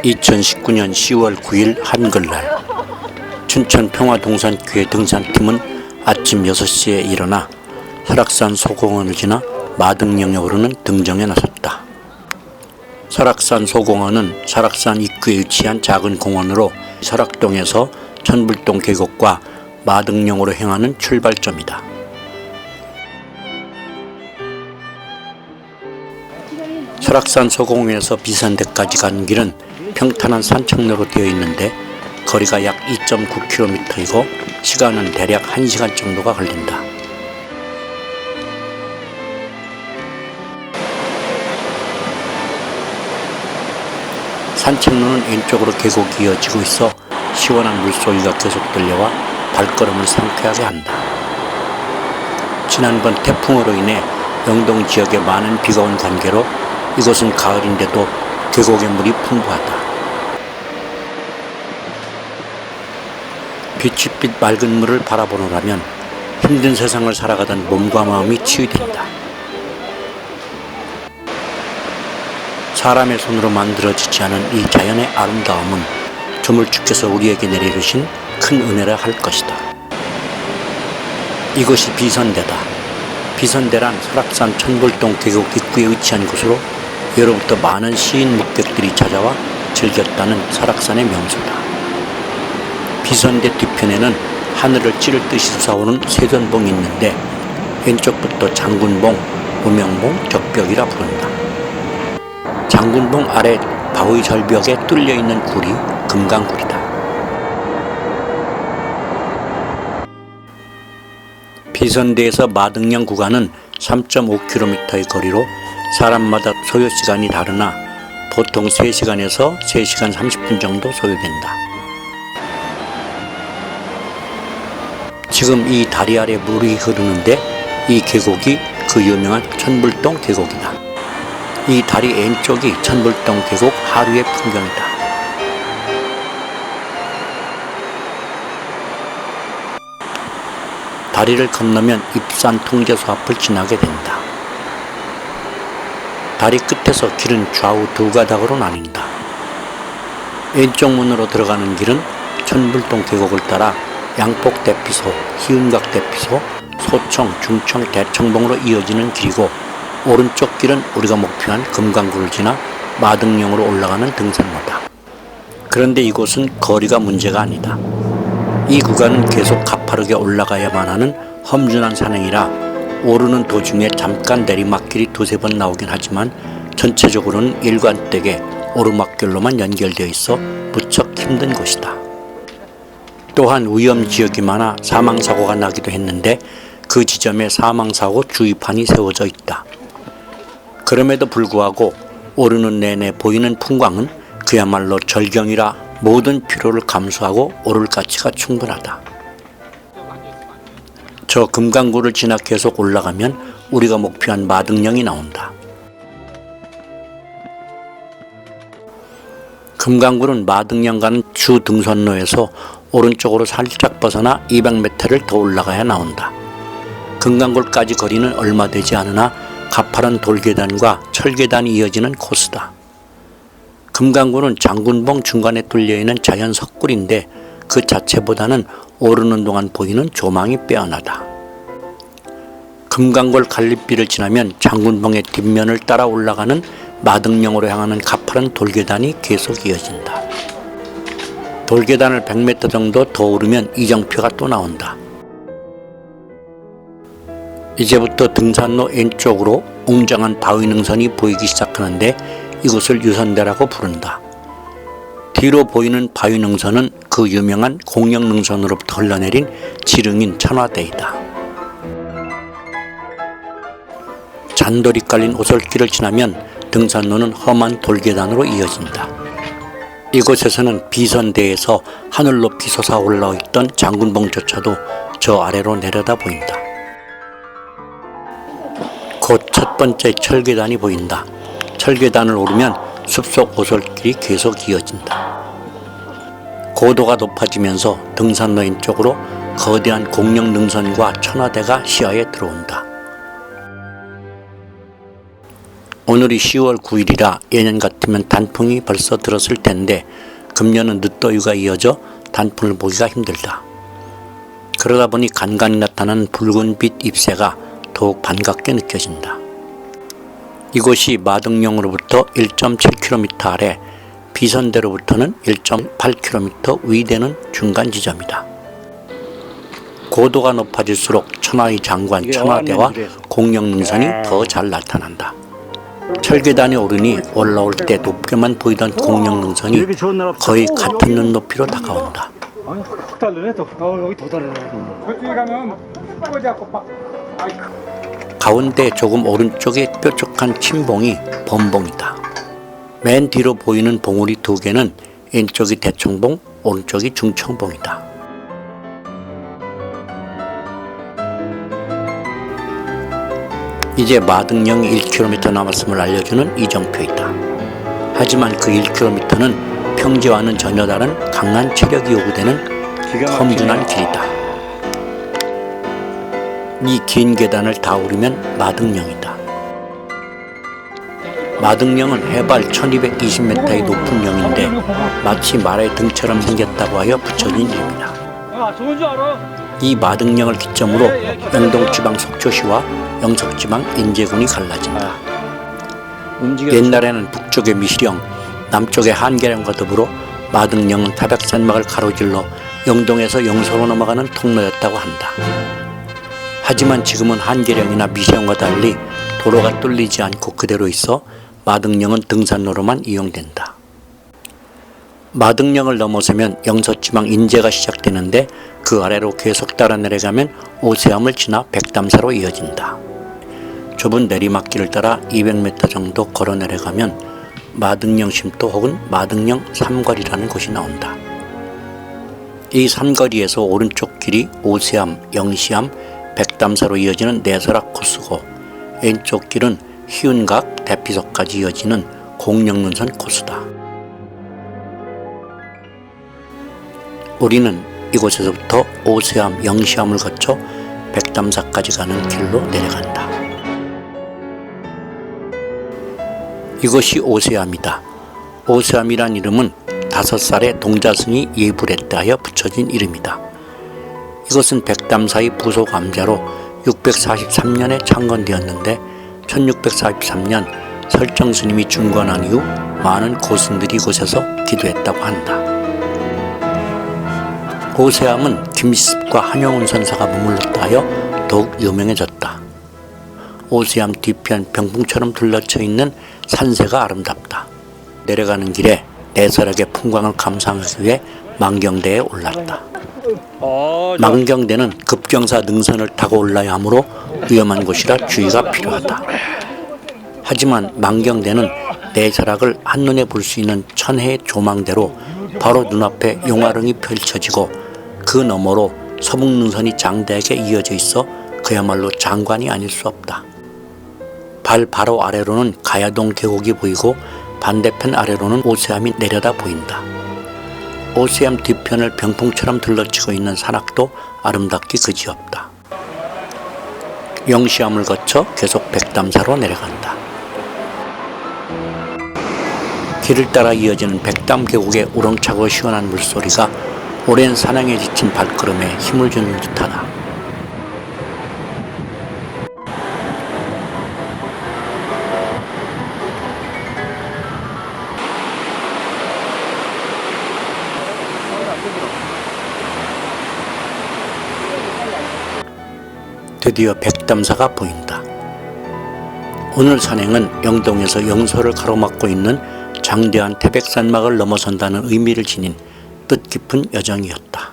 2019년 10월 9일 한글날 춘천 평화동산교회 등산팀은 아침 6시에 일어나 설악산 소공원을 지나 마등령에 오르는 등정에 나섰다. 설악산 소공원은 설악산 입구에 위치한 작은 공원으로 설악동에서 천불동 계곡과 마등령으로 향하는 출발점이다. 설악산 소공원에서 비산대까지 가는 길은 평탄한 산책로로 되어 있는데 거리가 약 2.9km이고 시간은 대략 1시간 정도가 걸린다. 산책로는 왼쪽으로 계곡이 이어지고 있어 시원한 물소리가 계속 들려와 발걸음을 상쾌하게 한다. 지난번 태풍으로 인해 영동 지역에 많은 비가 온 관계로 이곳은 가을인데도 계곡의 물이 풍부하다. 빛빛 맑은 물을 바라보노라면 힘든 세상을 살아가던 몸과 마음이 치유된다. 사람의 손으로 만들어지지 않은 이 자연의 아름다움은 조물주께서 우리에게 내려주신 큰 은혜라 할 것이다. 이곳이 비선대다. 비선대란 설악산 천불동 계곡 입구에 위치한 곳으로 예로부터 많은 시인 묵객들이 찾아와 즐겼다는 설악산의 명소다. 비선대 뒤편에는 하늘을 찌를 듯이 솟아오르는 세전봉이 있는데 왼쪽부터 장군봉, 무명봉, 적벽이라 부른다. 장군봉 아래 바위 절벽에 뚫려 있는 굴이 금강굴이다. 비선대에서 마등령 구간은 3.5km의 거리로 사람마다 소요시간이 다르나 보통 3시간에서 3시간 30분 정도 소요된다. 지금 이 다리 아래 물이 흐르는데 이 계곡이 그 유명한 천불동 계곡이다. 이 다리 왼쪽이 천불동 계곡 하류의 풍경이다. 다리를 건너면 입산 통제소 앞을 지나게 된다. 다리 끝에서 길은 좌우 두 가닥으로 나뉜다. 왼쪽 문으로 들어가는 길은 천불동 계곡을 따라 양폭대피소, 희은각대피소, 소청, 중청, 대청봉으로 이어지는 길이고 오른쪽 길은 우리가 목표한 금강굴을 지나 마등령으로 올라가는 등산로다. 그런데 이곳은 거리가 문제가 아니다. 이 구간은 계속 가파르게 올라가야만 하는 험준한 산행이라 오르는 도중에 잠깐 내리막길이 두세 번 나오긴 하지만 전체적으로는 일관되게 오르막길로만 연결되어 있어 무척 힘든 곳이다. 또한 위험지역이 많아 사망사고가 나기도 했는데 그 지점에 사망사고 주의판이 세워져 있다. 그럼에도 불구하고 오르는 내내 보이는 풍광은 그야말로 절경이라 모든 피로를 감수하고 오를 가치가 충분하다. 저 금강굴을 지나 계속 올라가면 우리가 목표한 마등령이 나온다. 금강굴은 마등령 가는 주 등산로에서 오른쪽으로 살짝 벗어나 200m를 더 올라가야 나온다. 금강굴까지 거리는 얼마 되지 않으나 가파른 돌계단과 철계단이 이어지는 코스다. 금강굴은 장군봉 중간에 뚫려있는 자연 석굴인데 그 자체보다는 오르는 동안 보이는 조망이 빼어나다. 금강굴 갈림길을 지나면 장군봉의 뒷면을 따라 올라가는 마등령으로 향하는 가파른 돌계단이 계속 이어진다. 돌계단을 100m 정도 더 오르면 이정표가 또 나온다. 이제부터 등산로 왼쪽으로 웅장한 바위 능선이 보이기 시작하는데 이곳을 유선대라고 부른다. 뒤로 보이는 바위 능선은 그 유명한 공영 능선으로부터 흘러내린 지릉인 천화대이다. 잔돌이 깔린 오솔길을 지나면 등산로는 험한 돌계단으로 이어진다. 이곳에서는 비선대에서 하늘 높이 솟아 올라와 있던 장군봉조차도 저 아래로 내려다 보인다. 곧 첫 번째 철계단이 보인다. 철계단을 오르면 숲속 오솔길이 계속 이어진다. 고도가 높아지면서 등산로 왼쪽으로 거대한 공영 능선과 천화대가 시야에 들어온다. 오늘이 10월 9일이라 예년 같으면 단풍이 벌써 들었을 텐데 금년은 늦더위가 이어져 단풍을 보기가 힘들다. 그러다 보니 간간히 나타나는 붉은빛 잎새가 더욱 반갑게 느껴진다. 이곳이 마등령으로부터 1.7km 아래, 비선대로부터는 1.8km 위되는 중간 지점이다. 고도가 높아질수록 천하의 장관 천하대와 공룡능선이 더 잘 나타난다. 철계단에 오르니 올라올 때 높게만 보이던 공룡능선이 거의 같은 눈높이로 다가온다. 확 다르네 또. 여기 더 다르네. 저쪽에 가면 뻗어갖고 막. 가운데 조금 오른쪽에 뾰족한 침봉이 범봉이다. 맨 뒤로 보이는 봉우리 두 개는 왼쪽이 대청봉, 오른쪽이 중청봉이다. 이제 마등령이 1km 남았음을 알려주는 이정표이다. 하지만 그 1km는 평지와는 전혀 다른 강한 체력이 요구되는 험준한 길이다. 이 긴 계단을 다 오르면 마등령이다. 마등령은 해발 1220m의 높은 영인데 마치 말의 등처럼 생겼다고 하여 붙여진 이름이다. 좋은 줄 알아. 이 마등령을 기점으로 영동지방 속초시와 영석지방 인제군이 갈라진다. 옛날에는 북쪽의 미시령, 남쪽의 한계령과 더불어 마등령은 타백산맥을 가로질러 영동에서 영서로 넘어가는 통로였다고 한다. 하지만 지금은 한계령이나 미시령과 달리 도로가 뚫리지 않고 그대로 있어 마등령은 등산로로만 이용된다. 마등령을 넘어서면 영서지방 인제가 시작되는데 그 아래로 계속 따라 내려가면 오세암을 지나 백담사로 이어진다. 좁은 내리막길을 따라 200m 정도 걸어 내려가면 마등령 쉼터 혹은 마등령 삼거리라는 곳이 나온다. 이 삼거리에서 오른쪽 길이 오세암, 영시암, 백담사로 이어지는 내설악 코스고 왼쪽 길은 희운각, 대피소까지 이어지는 공룡능선 코스다. 우리는 이곳에서부터 오세암, 영시암을 거쳐 백담사까지 가는 길로 내려간다. 이것이 오세암이다. 오세암이란 이름은 5살의 동자승이 예불했다 하여 붙여진 이름이다. 이것은 백담사의 부속 암자로 643년에 창건되었는데 1643년 설정스님이 중건한 이후 많은 고승들이 이곳에서 기도했다고 한다. 오세암은 김시습과 한용운 선사가 머물렀다 하여 더욱 유명해졌다. 오세암 뒤편 병풍처럼 둘러쳐 있는 산세가 아름답다. 내려가는 길에 내설악의 풍광을 감상하기 위해 망경대에 올랐다. 망경대는 급경사 능선을 타고 올라야 하므로 위험한 곳이라 주의가 필요하다. 하지만 망경대는 내설악을 한눈에 볼 수 있는 천혜의 조망대로 바로 눈앞에 용화릉이 펼쳐지고 그 너머로 서북능선이 장대하게 이어져 있어 그야말로 장관이 아닐 수 없다. 발 바로 아래로는 가야동 계곡이 보이고 반대편 아래로는 오세암이 내려다 보인다. 오세암 뒤편을 병풍처럼 둘러치고 있는 산악도 아름답기 그지없다. 영시암을 거쳐 계속 백담사로 내려간다. 길을 따라 이어지는 백담 계곡의 우렁차고 시원한 물소리가 오랜 사냥에 지친 발걸음에 힘을 주는 듯하다. 드디어 백담사가 보인다. 오늘 산행은 영동에서 영서를 가로막고 있는 장대한 태백산막을 넘어선다는 의미를 지닌 뜻깊은 여정이었다.